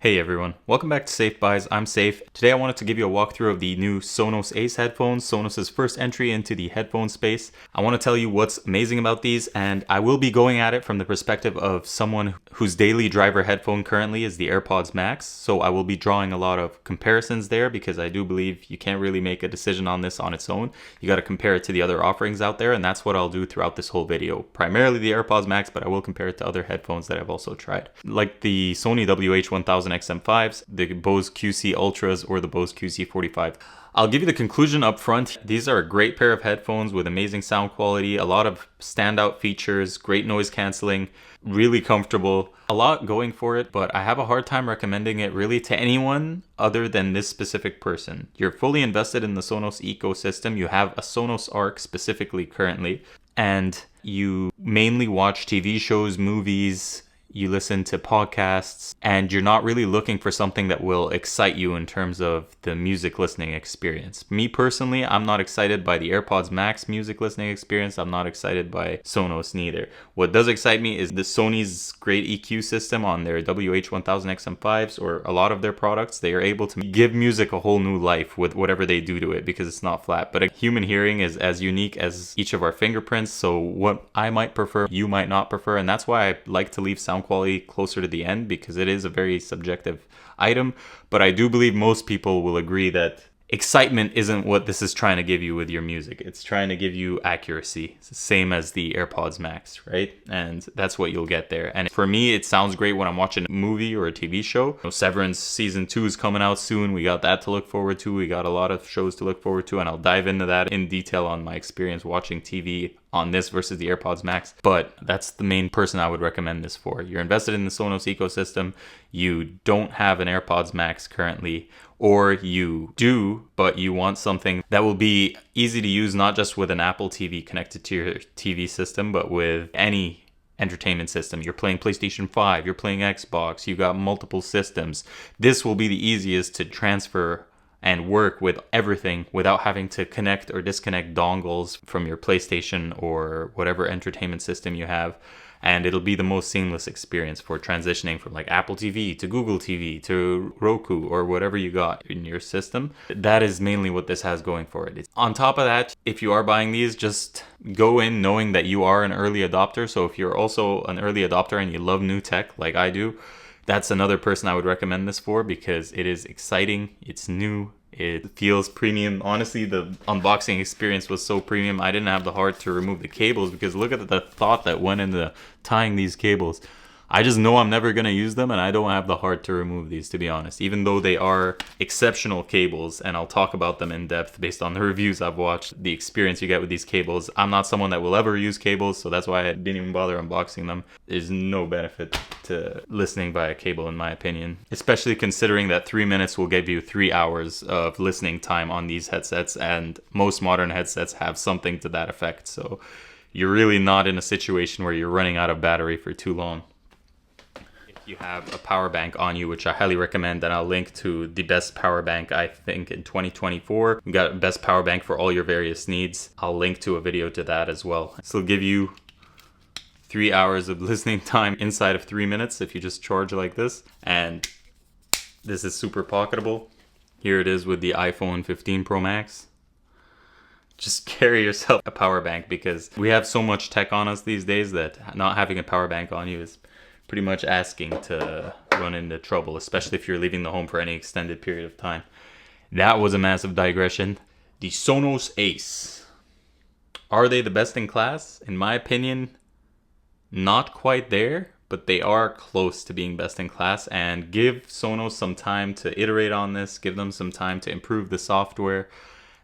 Hey everyone, welcome back to seifbuys. I'm Saif. Today I wanted to give you a walkthrough of the new Sonos Ace headphones, Sonos' first entry into the headphone space. I want to tell you what's amazing about these, and I will be going at it from the perspective of someone whose daily driver headphone currently is the AirPods Max, so I will be drawing a lot of comparisons there because I do believe you can't really make a decision on this on its own. You got to compare it to the other offerings out there, and that's what I'll do throughout this whole video. Primarily the AirPods Max, but I will compare it to other headphones that I've also tried. Like the Sony WH-1000XM5s, the Bose QC Ultras, or the Bose QC45. I'll give you the conclusion up front. These are a great pair of headphones with amazing sound quality, a lot of standout features, great noise canceling, really comfortable, a lot going for it, but I have a hard time recommending it really to anyone other than this specific person. You're fully invested in the Sonos ecosystem. You have a Sonos Arc specifically currently, and you mainly watch TV shows, movies, you listen to podcasts, and you're not really looking for something that will excite you in terms of the music listening experience. Me personally, I'm not excited by the AirPods Max music listening experience. I'm not excited by Sonos neither. What does excite me is the Sony's great EQ system on their WH-1000XM5s, or a lot of their products. They are able to give music a whole new life with whatever they do to it because it's not flat. But a human hearing is as unique as each of our fingerprints, so what I might prefer, you might not prefer, and that's why I like to leave sound quality closer to the end, because it is a very subjective item. But I do believe most people will agree that excitement isn't what this is trying to give you with your music. It's trying to give you accuracy. It's the same as the AirPods Max, right? And that's what you'll get there. And for me, it sounds great when I'm watching a movie or a TV show. Severance Season 2 is coming out soon. We got that to look forward to. We got a lot of shows to look forward to, and I'll dive into that in detail on my experience watching TV on this versus the AirPods Max. But that's the main person I would recommend this for. You're invested in the Sonos ecosystem. You don't have an AirPods Max currently, or you do, but you want something that will be easy to use, not just with an Apple TV connected to your TV system, but with any entertainment system. You're playing PlayStation 5, you're playing Xbox, you got multiple systems. This will be the easiest to transfer and work with everything without having to connect or disconnect dongles from your PlayStation or whatever entertainment system you have. And it'll be the most seamless experience for transitioning from like Apple TV to Google TV to Roku or whatever you got in your system. That is mainly what this has going for it. On top of that, if you are buying these, just go in knowing that you are an early adopter. So if you're also an early adopter and you love new tech like I do, that's another person I would recommend this for, because it is exciting, it's new, it feels premium. Honestly, the unboxing experience was so premium, I didn't have the heart to remove the cables, because look at the thought that went into tying these cables. I just know I'm never going to use them, and I don't have the heart to remove these, to be honest, even though they are exceptional cables, and I'll talk about them in depth based on the reviews I've watched, the experience you get with these cables. I'm not someone that will ever use cables, so that's why I didn't even bother unboxing them. There's no benefit to listening via cable, in my opinion, especially considering that 3 minutes will give you 3 hours of listening time on these headsets, and most modern headsets have something to that effect, so you're really not in a situation where you're running out of battery for too long. You have a power bank on you, which I highly recommend, and I'll link to the best power bank I think in 2024. We got best power bank for all your various needs. I'll link to a video to that as well. This will give you 3 hours of listening time inside of 3 minutes if you just charge like this, and this is super pocketable. Here it is with the iPhone 15 Pro Max. Just carry yourself a power bank, because we have so much tech on us these days that not having a power bank on you is pretty much asking to run into trouble, especially if you're leaving the home for any extended period of time. That was a massive digression. The Sonos Ace. Are they the best in class? In my opinion, not quite there, but they are close to being best in class, and give Sonos some time to iterate on this, give them some time to improve the software,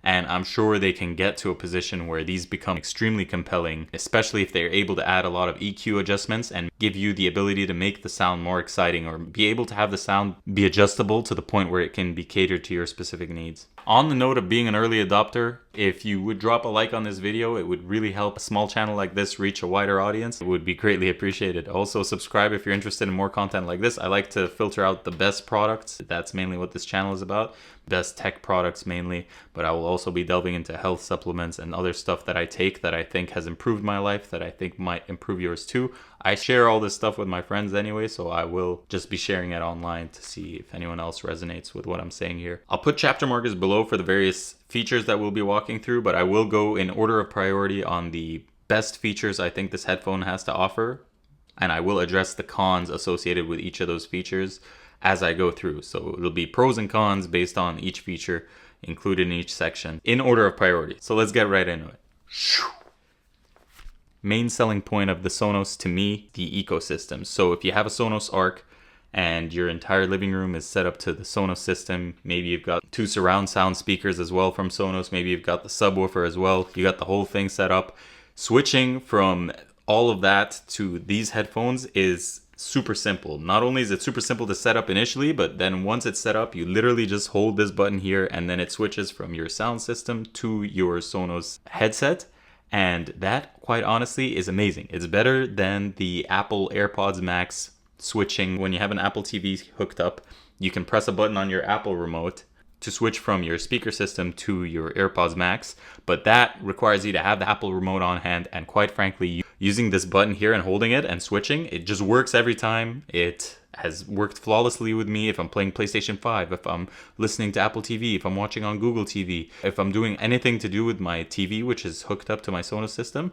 and I'm sure they can get to a position where these become extremely compelling, especially if they're able to add a lot of EQ adjustments and give you the ability to make the sound more exciting, or be able to have the sound be adjustable to the point where it can be catered to your specific needs. On the note of being an early adopter, if you would drop a like on this video, it would really help a small channel like this reach a wider audience. It would be greatly appreciated. Also, subscribe if you're interested in more content like this. I like to filter out the best products. That's mainly what this channel is about. Best tech products mainly, but I will also be delving into health supplements and other stuff that I take that I think has improved my life, that I think might improve yours too. I share all this stuff with my friends anyway, so I will just be sharing it online to see if anyone else resonates with what I'm saying here. I'll put chapter markers below for the various features that we'll be walking through, but I will go in order of priority on the best features I think this headphone has to offer, and I will address the cons associated with each of those features as I go through. So it'll be pros and cons based on each feature included in each section in order of priority. So let's get right into it. Main selling point of the Sonos to me, the ecosystem. So if you have a Sonos Arc and your entire living room is set up to the Sonos system, maybe you've got 2 surround sound speakers as well from Sonos, maybe you've got the subwoofer as well, you got the whole thing set up. Switching from all of that to these headphones is super simple. Not only is it super simple to set up initially, but then once it's set up, you literally just hold this button here and then it switches from your sound system to your Sonos headset. And that, quite honestly, is amazing. It's better than the Apple AirPods Max switching. When you have an Apple TV hooked up, you can press a button on your Apple remote to switch from your speaker system to your AirPods Max, but that requires you to have the Apple remote on hand, and quite frankly, using this button here and holding it and switching, it just works every time. It has worked flawlessly with me if I'm playing PlayStation 5, if I'm listening to Apple TV, if I'm watching on Google TV, if I'm doing anything to do with my TV, which is hooked up to my Sonos system.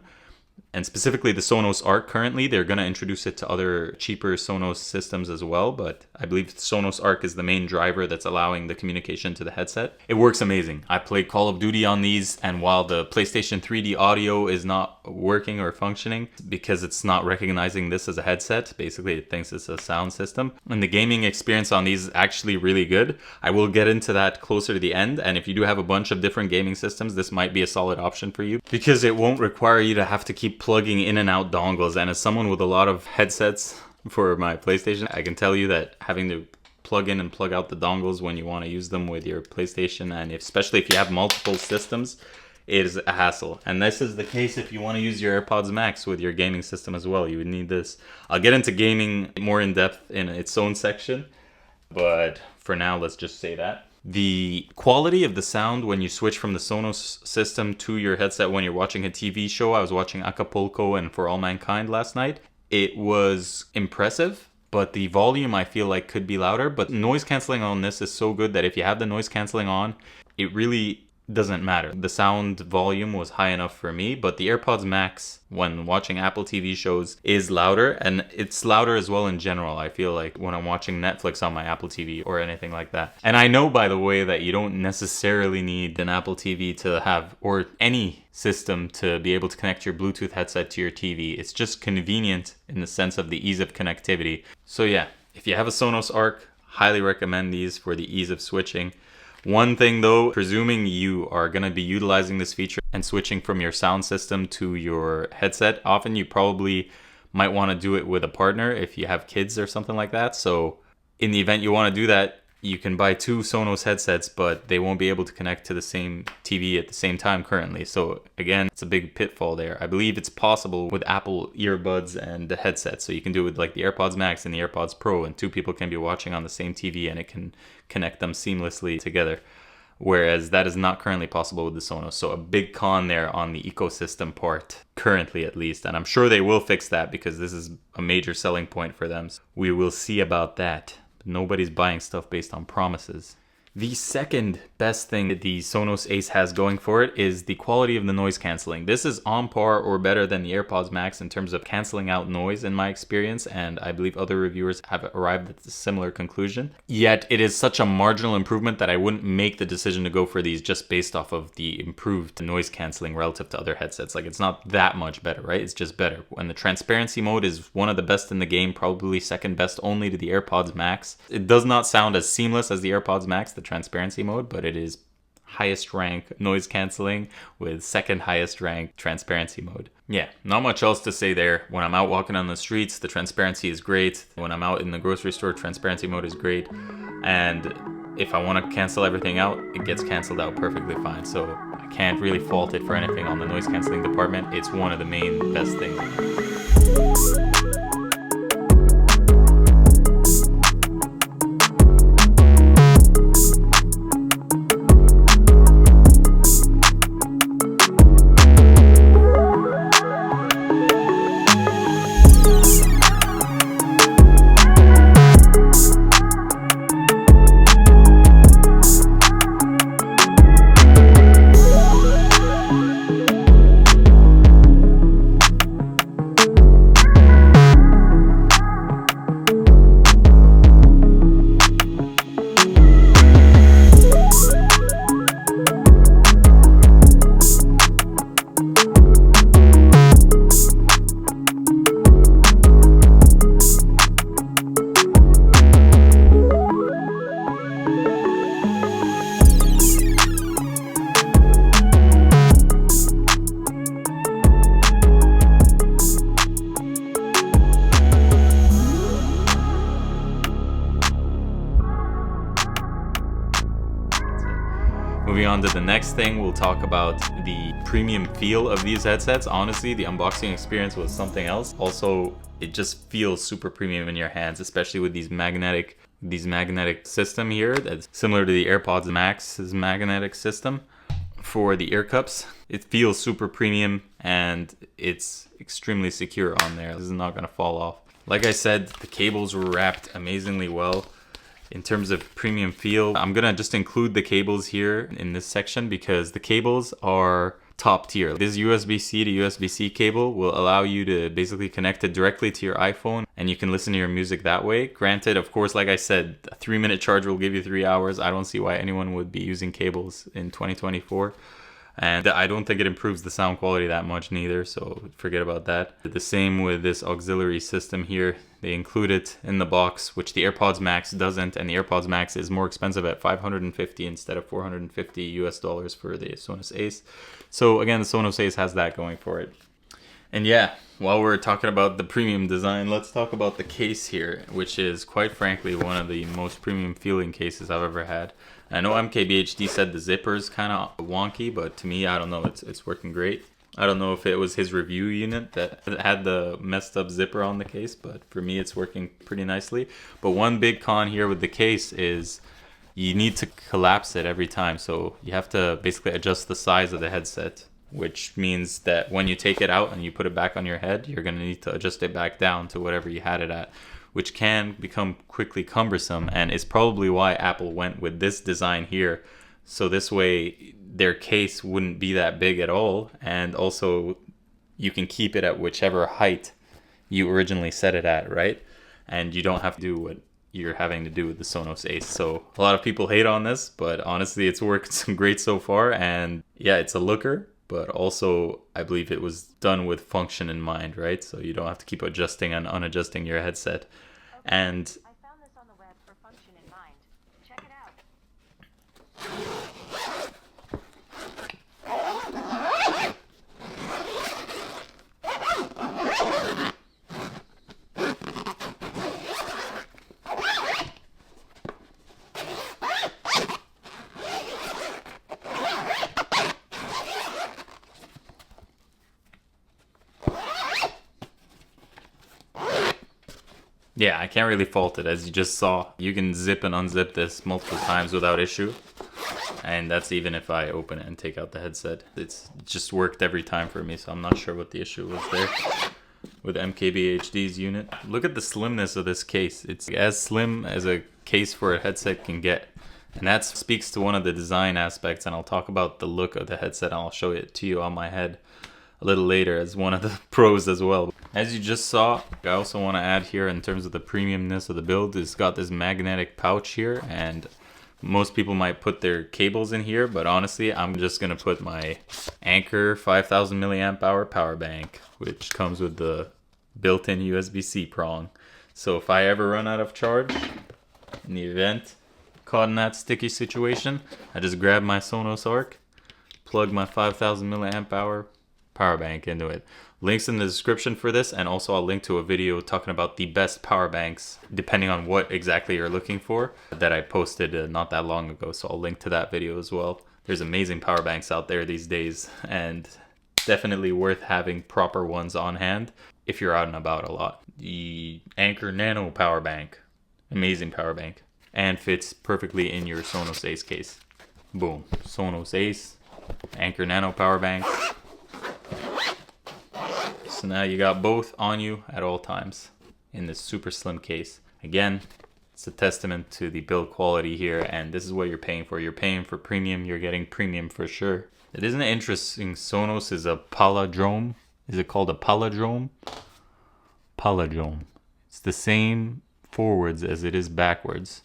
And specifically the Sonos Arc currently, they're going to introduce it to other cheaper Sonos systems as well, but I believe Sonos Arc is the main driver that's allowing the communication to the headset. It works amazing. I played Call of Duty on these, and while the PlayStation 3D audio is not working or functioning because it's not recognizing this as a headset, basically it thinks it's a sound system, and the gaming experience on these is actually really good. I will get into that closer to the end, and if you do have a bunch of different gaming systems, this might be a solid option for you because it won't require you to have to keep plugging in and out dongles. And as someone with a lot of headsets for my PlayStation, I can tell you that having to plug in and plug out the dongles when you want to use them with your PlayStation, and especially if you have multiple systems, it is a hassle. And this is the case if you want to use your AirPods Max with your gaming system as well. You would need this. I'll get into gaming more in depth in its own section, but for now, let's just say that. The quality of the sound when you switch from the Sonos system to your headset when you're watching a TV show, I was watching Acapulco and For All Mankind last night. It was impressive, but the volume I feel like could be louder. But noise cancelling on this is so good that if you have the noise cancelling on, it really doesn't matter. The sound volume was high enough for me, but the AirPods Max when watching Apple TV shows is louder, and it's louder as well in general. I feel like when I'm watching Netflix on my Apple TV or anything like that. And I know, by the way, that you don't necessarily need an Apple TV to have, or any system to be able to connect your Bluetooth headset to your TV. It's just convenient in the sense of the ease of connectivity. So yeah, if you have a Sonos Arc, highly recommend these for the ease of switching. One thing though, presuming you are going to be utilizing this feature and switching from your sound system to your headset, often you probably might want to do it with a partner if you have kids or something like that. So in the event you want to do that, you can buy 2 Sonos headsets, but they won't be able to connect to the same TV at the same time currently. So again, it's a big pitfall there. I believe it's possible with Apple earbuds and the headset. So you can do it with like the AirPods Max and the AirPods Pro, and 2 people can be watching on the same TV and it can connect them seamlessly together. Whereas that is not currently possible with the Sonos. So a big con there on the ecosystem part, currently at least. And I'm sure they will fix that because this is a major selling point for them. So we will see about that. Nobody's buying stuff based on promises. The second best thing that the Sonos Ace has going for it is the quality of the noise cancelling. This is on par or better than the AirPods Max in terms of cancelling out noise in my experience, and I believe other reviewers have arrived at a similar conclusion. Yet it is such a marginal improvement that I wouldn't make the decision to go for these just based off of the improved noise cancelling relative to other headsets. Like, it's not that much better, right? It's just better. And the transparency mode is one of the best in the game, probably second best only to the AirPods Max. It does not sound as seamless as the AirPods Max, the transparency mode, but it is highest rank noise cancelling with second highest rank transparency mode. Yeah, not much else to say there. When I'm out walking on the streets, the transparency is great. When I'm out in the grocery store, transparency mode is great. And if I want to cancel everything out, it gets canceled out perfectly fine. So I can't really fault it for anything on the noise cancelling department. It's one of the main best things. Moving on to the next thing, we'll talk about the premium feel of these headsets. Honestly, the unboxing experience was something else. Also, it just feels super premium in your hands, especially with these magnetic system here that's similar to the AirPods Max's magnetic system for the ear cups. It feels super premium and it's extremely secure on there. This is not going to fall off. Like I said, the cables were wrapped amazingly well. In terms of premium feel, I'm gonna just include the cables here in this section because the cables are top tier. This USB-C to USB-C cable will allow you to basically connect it directly to your iPhone and you can listen to your music that way. Granted, of course, like I said, a 3-minute charge will give you 3 hours. I don't see why anyone would be using cables in 2024. And I don't think it improves the sound quality that much neither, so forget about that. The same with this auxiliary system here. They include it in the box, which the AirPods Max doesn't, and the AirPods Max is more expensive at $550 instead of $450 US for the Sonos Ace. So again, the Sonos Ace has that going for it. And yeah, while we're talking about the premium design, let's talk about the case here, which is quite frankly one of the most premium feeling cases I've ever had. I know MKBHD said the zipper's kind of wonky, but to me, I don't know, it's working great. I don't know if it was his review unit that had the messed up zipper on the case, but for me, it's working pretty nicely. But one big con here with the case is you need to collapse it every time. So you have to basically adjust the size of the headset, which means that when you take it out and you put it back on your head, you're going to need to adjust it back down to whatever you had it at, which can become quickly cumbersome, and is probably why Apple went with this design here. So this way their case wouldn't be that big at all, and also you can keep it at whichever height you originally set it at, right? And you don't have to do what you're having to do with the Sonos Ace. So a lot of people hate on this, but honestly it's worked great so far. And yeah, it's a looker, but also I believe it was done with function in mind, right? So you don't have to keep adjusting and unadjusting your headset. And I found this on the web for function in mind. Check it out. yeah, I can't really fault it. As you just saw, you can zip and unzip this multiple times without issue. And that's even if I open it and take out the headset. It's just worked every time for me, so I'm not sure what the issue was there with MKBHD's unit. Look at the slimness of this case. It's as slim as a case for a headset can get. And that speaks to one of the design aspects, and I'll talk about the look of the headset and I'll show it to you on my head a little later as one of the pros as well. As you just saw, I also want to add here in terms of the premiumness of the build, it's got this magnetic pouch here, and most people might put their cables in here, but honestly, I'm just going to put my Anker 5000 milliamp hour power bank, which comes with the built-in USB-C prong. So if I ever run out of charge, in the event caught in that sticky situation, I just grab my Sonos Arc, plug my 5000 milliamp hour power bank into it. Links in the description for this, and also I'll link to a video talking about the best power banks depending on what exactly you're looking for that I posted not that long ago, so I'll link to that video as well. There's amazing power banks out there these days, and definitely worth having proper ones on hand if you're out and about a lot. The Anker Nano power bank, amazing power bank, and fits perfectly in your Sonos Ace case. Boom, Sonos Ace, Anker Nano power bank. So now you got both on you at all times in this super slim case. Again, it's a testament to the build quality here, and this is what you're paying for. You're paying for premium, you're getting premium for sure. It isn't interesting. Sonos is a palindrome. Is it called a palindrome? Palindrome. It's the same forwards as it is backwards.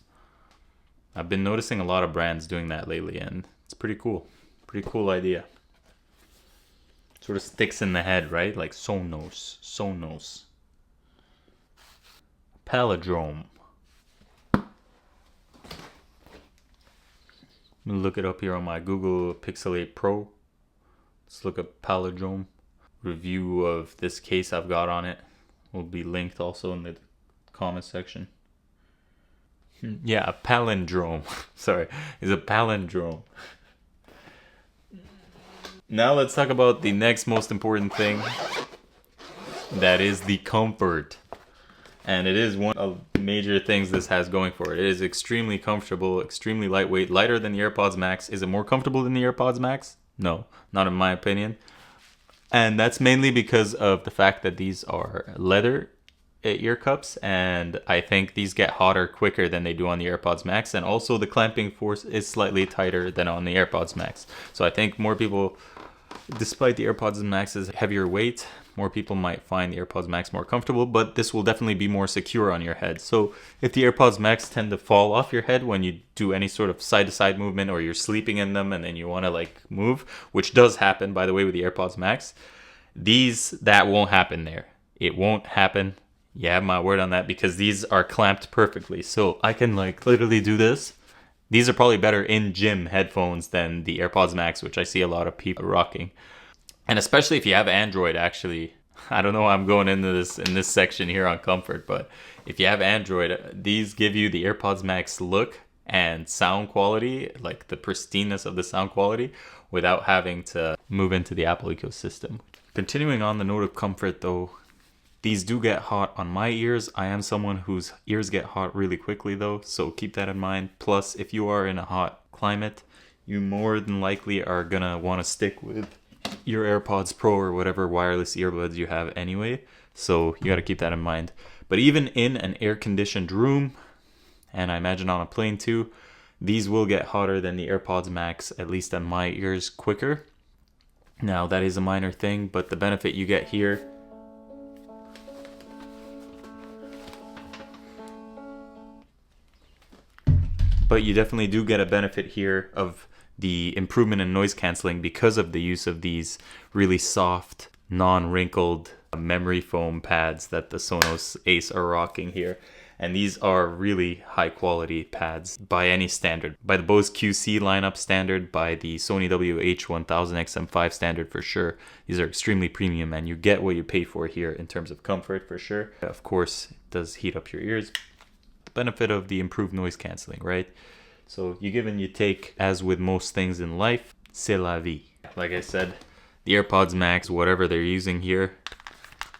I've been noticing a lot of brands doing that lately, and it's pretty cool. Pretty cool idea. Sort of sticks in the head, right? Like Sonos. Sonos. Palindrome. I'm gonna look it up here on my Google Pixel 8 Pro. Let's look up palindrome. Review of this case I've got on it will be linked also in the comment section. Yeah, a palindrome. Sorry, it's a palindrome. Now let's talk about the next most important thing. That is the comfort. And it is one of the major things this has going for it. It is extremely comfortable, extremely lightweight, lighter than the AirPods Max. Is it more comfortable than the AirPods Max? No, not in my opinion. And that's mainly because of the fact that these are leather ear cups, and I think these get hotter quicker than they do on the AirPods Max, and also the clamping force is slightly tighter than on the AirPods Max. So I think more people, despite the AirPods Max's heavier weight, more people might find the AirPods Max more comfortable, but this will definitely be more secure on your head. So if the AirPods Max tend to fall off your head when you do any sort of side-to-side movement, or you're sleeping in them and then you want to like move, which does happen by the way with the AirPods Max, that won't happen there. It won't happen. You have my word on that, because these are clamped perfectly. So I can like literally do this. These are probably better in gym headphones than the AirPods Max, which I see a lot of people rocking. And especially if you have Android, actually. I don't know why I'm going into this in this section here on comfort, but if you have Android, these give you the AirPods Max look and sound quality, like the pristineness of the sound quality, without having to move into the Apple ecosystem. Continuing on the note of comfort though, these do get hot on my ears. I am someone whose ears get hot really quickly though, so keep that in mind. Plus, if you are in a hot climate, you more than likely are gonna want to stick with your AirPods Pro or whatever wireless earbuds you have anyway. So you got to keep that in mind. But even in an air-conditioned room, and I imagine on a plane too, these will get hotter than the AirPods Max, at least on my ears, quicker. Now that is a minor thing, but the benefit you get here you definitely do get a benefit here of the improvement in noise canceling because of the use of these really soft, non-wrinkled memory foam pads that the Sonos Ace are rocking here. And these are really high quality pads by any standard. By the Bose QC lineup standard, by the Sony WH-1000XM5 standard for sure. These are extremely premium and you get what you pay for here in terms of comfort for sure. Of course, it does heat up your ears. The benefit of the improved noise canceling, right? So you give and you take, as with most things in life, c'est la vie. Like I said, the AirPods Max, whatever they're using here,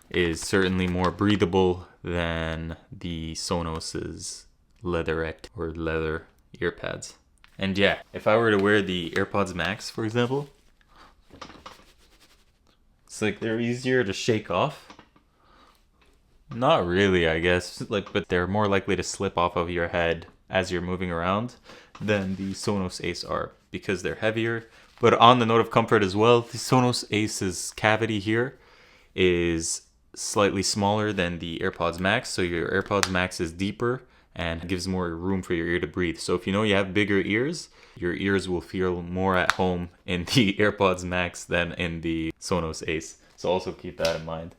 is certainly more breathable than the Sonos's leatherette or leather earpads. And yeah, if I were to wear the AirPods Max, for example, it's like they're easier to shake off. Not really, I guess, but they're more likely to slip off of your head as you're moving around than the Sonos Ace are, because they're heavier. But on the note of comfort as well, the Sonos Ace's cavity here is slightly smaller than the AirPods Max, so your AirPods Max is deeper and gives more room for your ear to breathe. So if you know you have bigger ears, your ears will feel more at home in the AirPods Max than in the Sonos Ace. So also keep that in mind.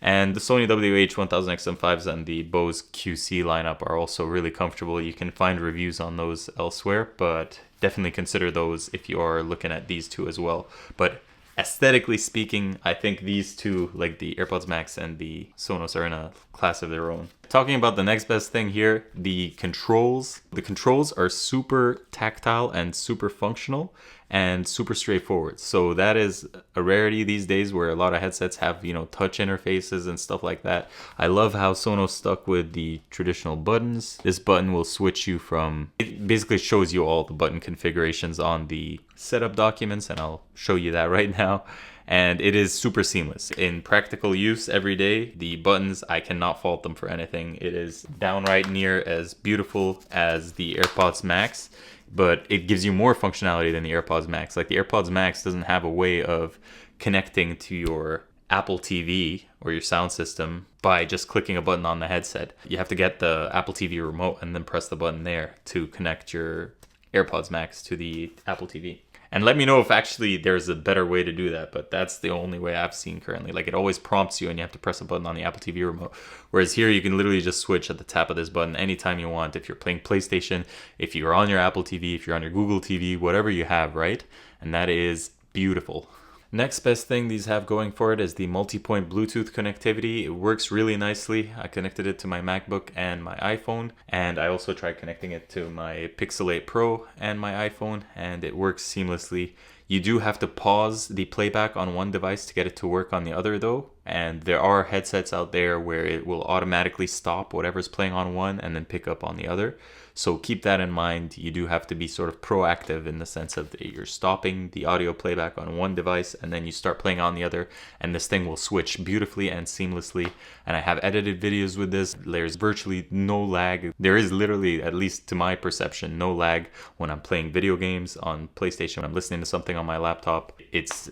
And the Sony WH-1000XM5s and the Bose QC lineup are also really comfortable. You can find reviews on those elsewhere, but definitely consider those if you are looking at these two as well. But aesthetically speaking, I think these two, like the AirPods Max and the Sonos, are in a class of their own. Talking about the next best thing here, the controls. The controls are super tactile and super functional and super straightforward. So that is a rarity these days, where a lot of headsets have, touch interfaces and stuff like that. I love how Sonos stuck with the traditional buttons. This button will switch you from, it basically shows you all the button configurations on the setup documents, and I'll show you that right now. And it is super seamless. In practical use every day, the buttons, I cannot fault them for anything. It is downright near as beautiful as the AirPods Max, but it gives you more functionality than the AirPods Max. Like the AirPods Max doesn't have a way of connecting to your Apple TV or your sound system by just clicking a button on the headset. You have to get the Apple TV remote and then press the button there to connect your AirPods Max to the Apple TV. And let me know if actually there's a better way to do that, but that's the only way I've seen currently. Like it always prompts you and you have to press a button on the Apple TV remote. Whereas here you can literally just switch at the tap of this button anytime you want. If you're playing PlayStation, if you're on your Apple TV, if you're on your Google TV, whatever you have, right? And that is beautiful. Next best thing these have going for it is the multi-point Bluetooth connectivity. It works really nicely. I connected it to my MacBook and my iPhone, and I also tried connecting it to my Pixel 8 Pro and my iPhone, and it works seamlessly. You do have to pause the playback on one device to get it to work on the other though. And there are headsets out there where it will automatically stop whatever's playing on one and then pick up on the other. So keep that in mind. You do have to be sort of proactive in the sense of you're stopping the audio playback on one device and then you start playing on the other, and this thing will switch beautifully and seamlessly. And I have edited videos with this. There's virtually no lag. There is literally, at least to my perception, no lag when I'm playing video games on PlayStation, when I'm listening to something on my laptop.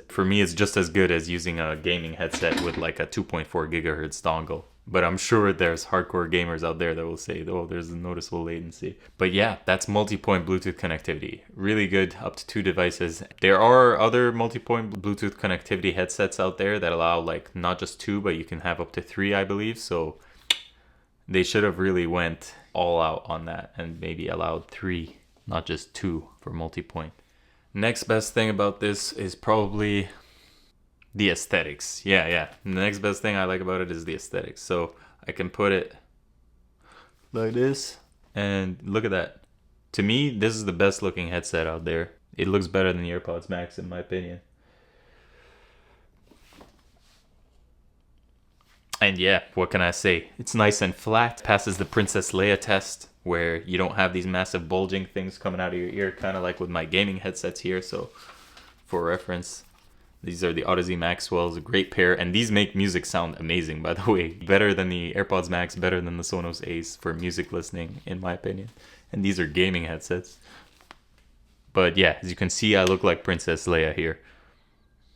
For me, it's just as good as using a gaming headset with like a 2.4 gigahertz dongle. But I'm sure there's hardcore gamers out there that will say, oh, there's a noticeable latency. But yeah, that's multi-point Bluetooth connectivity. Really good, up to 2 devices. There are other multi-point Bluetooth connectivity headsets out there that allow like not just 2, but you can have up to 3, I believe. So they should have really went all out on that and maybe allowed 3, not just 2 for multi-point. Next best thing about this is probably the aesthetics. Yeah. The next best thing I like about it is the aesthetics. So I can put it like this and look at that. To me, this is the best looking headset out there. It looks better than the AirPods Max in my opinion. And yeah, what can I say? It's nice and flat. Passes the Princess Leia test where you don't have these massive bulging things coming out of your ear, kind of like with my gaming headsets here. So for reference, these are the Odyssey Maxwells, a great pair, and these make music sound amazing, by the way. Better than the AirPods Max, better than the Sonos Ace for music listening, in my opinion. And these are gaming headsets. But yeah, as you can see, I look like Princess Leia here.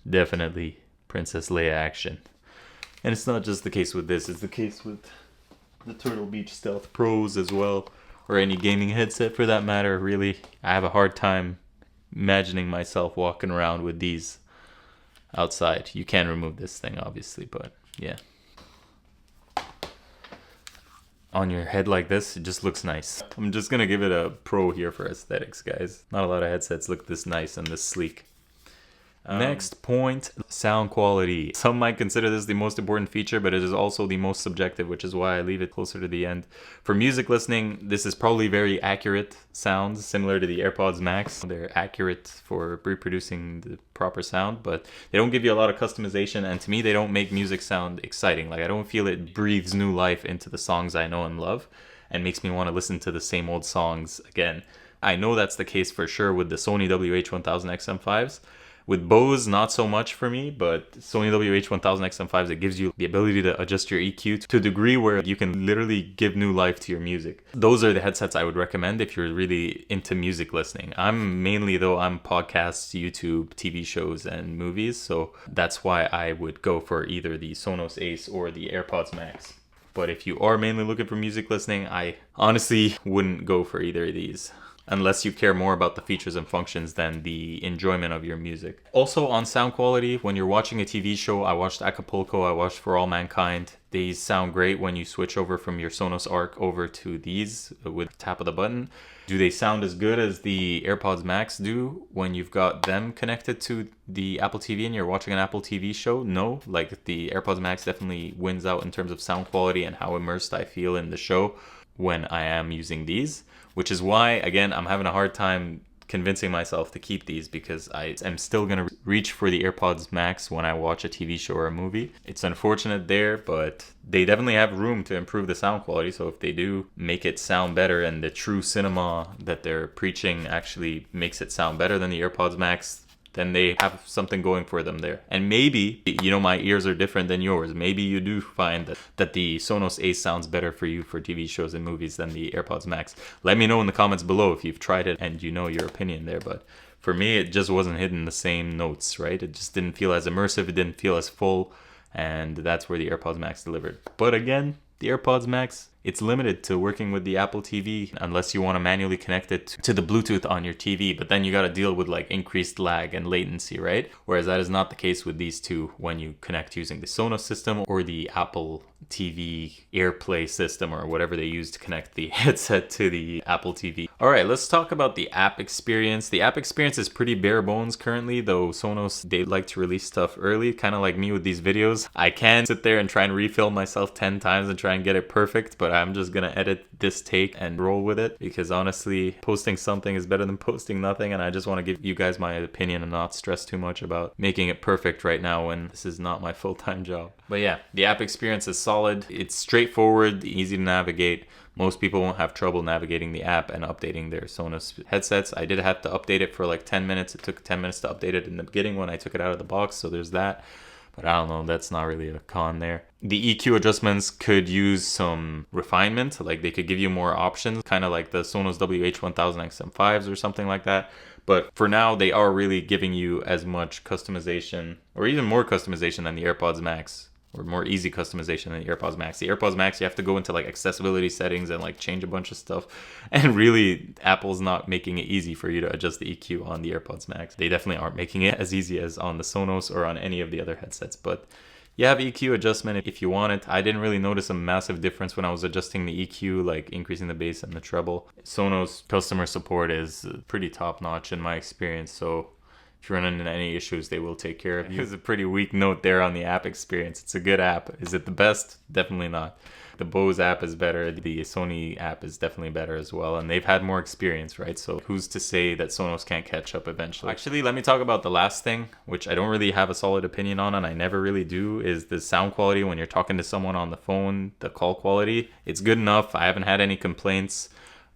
Definitely Princess Leia action. And it's not just the case with this, it's the case with the Turtle Beach Stealth Pros as well, or any gaming headset for that matter, really. I have a hard time imagining myself walking around with these outside. You can remove this thing obviously, but yeah. On your head like this, it just looks nice. I'm just gonna give it a pro here for aesthetics, guys. Not a lot of headsets look this nice and this sleek. Next point, sound quality. Some might consider this the most important feature, but it is also the most subjective, which is why I leave it closer to the end. For music listening, this is probably very accurate sounds, similar to the AirPods Max. They're accurate for reproducing the proper sound, but they don't give you a lot of customization, and to me, they don't make music sound exciting. Like, I don't feel it breathes new life into the songs I know and love, and makes me want to listen to the same old songs again. I know that's the case for sure with the Sony WH-1000XM5s. With Bose, not so much for me, but Sony WH-1000XM5s, it gives you the ability to adjust your EQ to a degree where you can literally give new life to your music. Those are the headsets I would recommend if you're really into music listening. I'm podcasts, YouTube, TV shows, and movies, so that's why I would go for either the Sonos Ace or the AirPods Max. But if you are mainly looking for music listening, I honestly wouldn't go for either of these, unless you care more about the features and functions than the enjoyment of your music. Also on sound quality, when you're watching a TV show, I watched Acapulco, I watched For All Mankind. These sound great when you switch over from your Sonos Arc over to these with a tap of the button. Do they sound as good as the AirPods Max do when you've got them connected to the Apple TV and you're watching an Apple TV show? No, like the AirPods Max definitely wins out in terms of sound quality and how immersed I feel in the show when I am using these. Which is why, again, I'm having a hard time convincing myself to keep these, because I am still going to reach for the AirPods Max when I watch a TV show or a movie. It's unfortunate there, but they definitely have room to improve the sound quality. So if they do make it sound better and the true cinema that they're preaching actually makes it sound better than the AirPods Max, then they have something going for them there. And maybe, my ears are different than yours. Maybe you do find that the Sonos Ace sounds better for you for TV shows and movies than the AirPods Max. Let me know in the comments below if you've tried it and you know your opinion there. But for me, it just wasn't hitting the same notes, right? It just didn't feel as immersive. It didn't feel as full. And that's where the AirPods Max delivered. But again, the AirPods Max, it's limited to working with the Apple TV unless you want to manually connect it to the Bluetooth on your TV, but then you got to deal with like increased lag and latency, right? Whereas that is not the case with these two when you connect using the Sonos system or the Apple TV AirPlay system or whatever they use to connect the headset to the Apple TV. All right, let's talk about the app experience. The app experience is pretty bare bones currently, though Sonos, they like to release stuff early, kind of like me with these videos. I can sit there and try and refilm myself 10 times and try and get it perfect, but I'm just gonna edit this take and roll with it, because honestly, posting something is better than posting nothing, and I just want to give you guys my opinion and not stress too much about making it perfect right now when this is not my full-time job. But yeah, the app experience is solid. It's straightforward, easy to navigate. Most people won't have trouble navigating the app and updating their Sonos headsets. I did have to update it for like 10 minutes. It took 10 minutes to update it in the beginning when I took it out of the box, so there's that. But I don't know, that's not really a con there. The EQ adjustments could use some refinement, like they could give you more options, kind of like the Sonos WH-1000XM5s or something like that. But for now, they are really giving you as much customization, or even more customization than the AirPods Max, or more easy customization than the AirPods Max. The AirPods Max, you have to go into like accessibility settings and like change a bunch of stuff. And really, Apple's not making it easy for you to adjust the EQ on the AirPods Max. They definitely aren't making it as easy as on the Sonos or on any of the other headsets. But you have EQ adjustment if you want it. I didn't really notice a massive difference when I was adjusting the EQ, like increasing the bass and the treble. Sonos customer support is pretty top notch in my experience. So if you run into any issues, they will take care of you. There's a pretty weak note there on the app experience. It's a good app. Is it the best? Definitely not. The Bose app is better. The Sony app is definitely better as well. And they've had more experience, right? So who's to say that Sonos can't catch up eventually? Actually, let me talk about the last thing, which I don't really have a solid opinion on, and I never really do, is the sound quality when you're talking to someone on the phone. The call quality, it's good enough. I haven't had any complaints.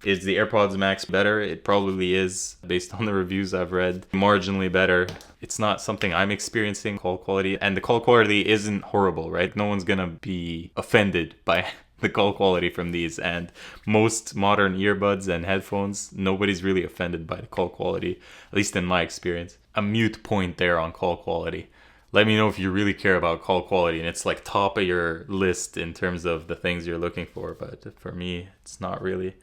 Is the AirPods Max better? It probably is, based on the reviews I've read. Marginally better. It's not something I'm experiencing, call quality. And the call quality isn't horrible, right? No one's gonna be offended by the call quality from these. And most modern earbuds and headphones, nobody's really offended by the call quality, at least in my experience. A mute point there on call quality. Let me know if you really care about call quality and it's like top of your list in terms of the things you're looking for. But for me, it's not really.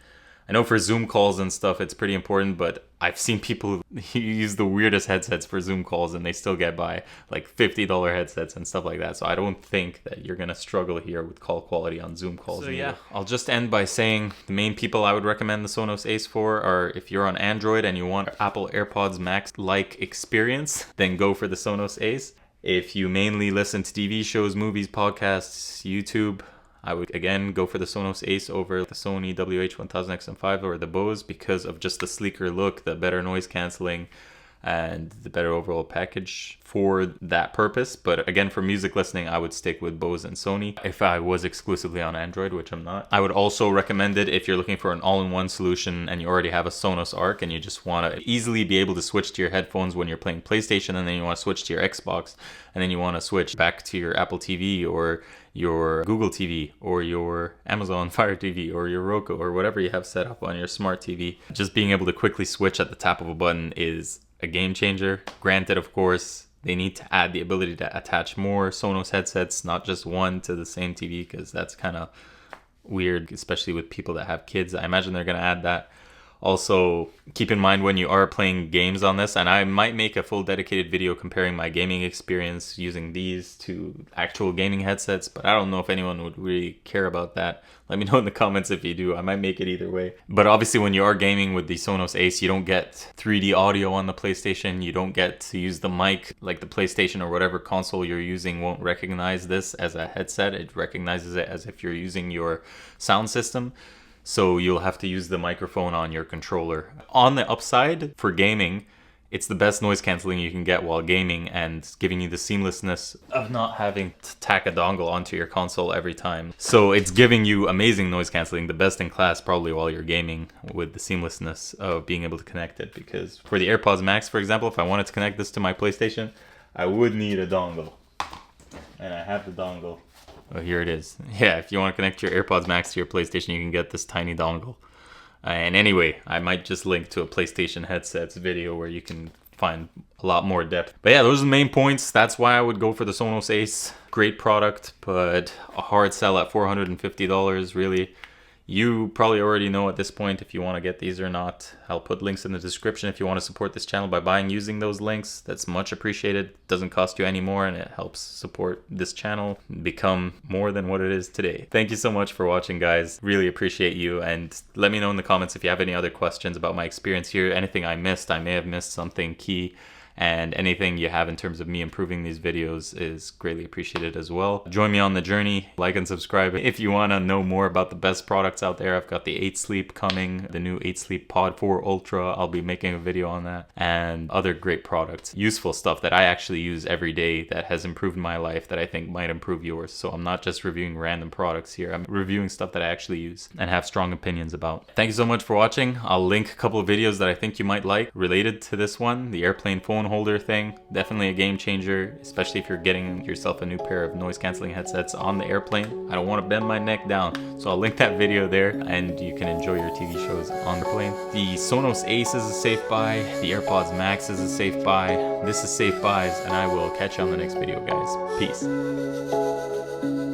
I know for Zoom calls and stuff, it's pretty important, but I've seen people use the weirdest headsets for Zoom calls and they still get by, like $50 headsets and stuff like that. So I don't think that you're going to struggle here with call quality on Zoom calls. So yeah, I'll just end by saying the main people I would recommend the Sonos Ace for are if you're on Android and you want Apple AirPods Max-like experience, then go for the Sonos Ace. If you mainly listen to TV shows, movies, podcasts, YouTube, I would again go for the Sonos Ace over the Sony WH-1000XM5 or the Bose because of just the sleeker look, the better noise cancelling, and the better overall package for that purpose. But again, for music listening, I would stick with Bose and Sony if I was exclusively on Android, which I'm not. I would also recommend it if you're looking for an all-in-one solution and you already have a Sonos Arc and you just want to easily be able to switch to your headphones when you're playing PlayStation, and then you want to switch to your Xbox, and then you want to switch back to your Apple TV or your Google TV or your Amazon Fire TV or your Roku or whatever you have set up on your smart TV. Just being able to quickly switch at the tap of a button is a game changer. Granted, of course, they need to add the ability to attach more Sonos headsets, not just one to the same TV, because that's kind of weird, especially with people that have kids. I imagine they're going to add that. Also, keep in mind when you are playing games on this, and I might make a full dedicated video comparing my gaming experience using these to actual gaming headsets, but I don't know if anyone would really care about that. Let me know in the comments if you do. I might make it either way. But obviously when you are gaming with the Sonos Ace, you don't get 3D audio on the PlayStation. You don't get to use the mic, like the PlayStation or whatever console you're using won't recognize this as a headset. It recognizes it as if you're using your sound system. So you'll have to use the microphone on your controller. On the upside, for gaming, it's the best noise cancelling you can get while gaming and giving you the seamlessness of not having to tack a dongle onto your console every time. So it's giving you amazing noise cancelling, the best in class probably while you're gaming, with the seamlessness of being able to connect it. Because for the AirPods Max, for example, if I wanted to connect this to my PlayStation, I would need a dongle. And I have the dongle. Oh, here it is. Yeah, if you want to connect your AirPods Max to your PlayStation, you can get this tiny dongle. And anyway, I might just link to a PlayStation headsets video where you can find a lot more depth. But yeah, those are the main points. That's why I would go for the Sonos Ace. Great product, but a hard sell at $450, really. You probably already know at this point if you want to get these or not. I'll put links in the description if you want to support this channel by buying using those links. That's much appreciated. It doesn't cost you any more, and it helps support this channel become more than what it is today. Thank you so much for watching, guys. Really appreciate you, and let me know in the comments if you have any other questions about my experience here. Anything I missed. I may have missed something key, and anything you have in terms of me improving these videos is greatly appreciated as well. Join me on the journey, like and subscribe if you want to know more about the best products out there. I've got the 8 Sleep coming, the new 8 Sleep Pod 4 Ultra, I'll be making a video on that, and other great products, useful stuff that I actually use every day that has improved my life that I think might improve yours. So I'm not just reviewing random products here, I'm reviewing stuff that I actually use and have strong opinions about. Thank you so much for watching. I'll link a couple of videos that I think you might like related to this one, the airplane phone holder thing. Definitely a game changer, especially if you're getting yourself a new pair of noise cancelling headsets on the airplane. I don't want to bend my neck down, so I'll link that video there and you can enjoy your TV shows on the plane. The Sonos Ace is a safe buy, the AirPods Max is a safe buy. This is Safe Buys, and I will catch you on the next video, guys. Peace.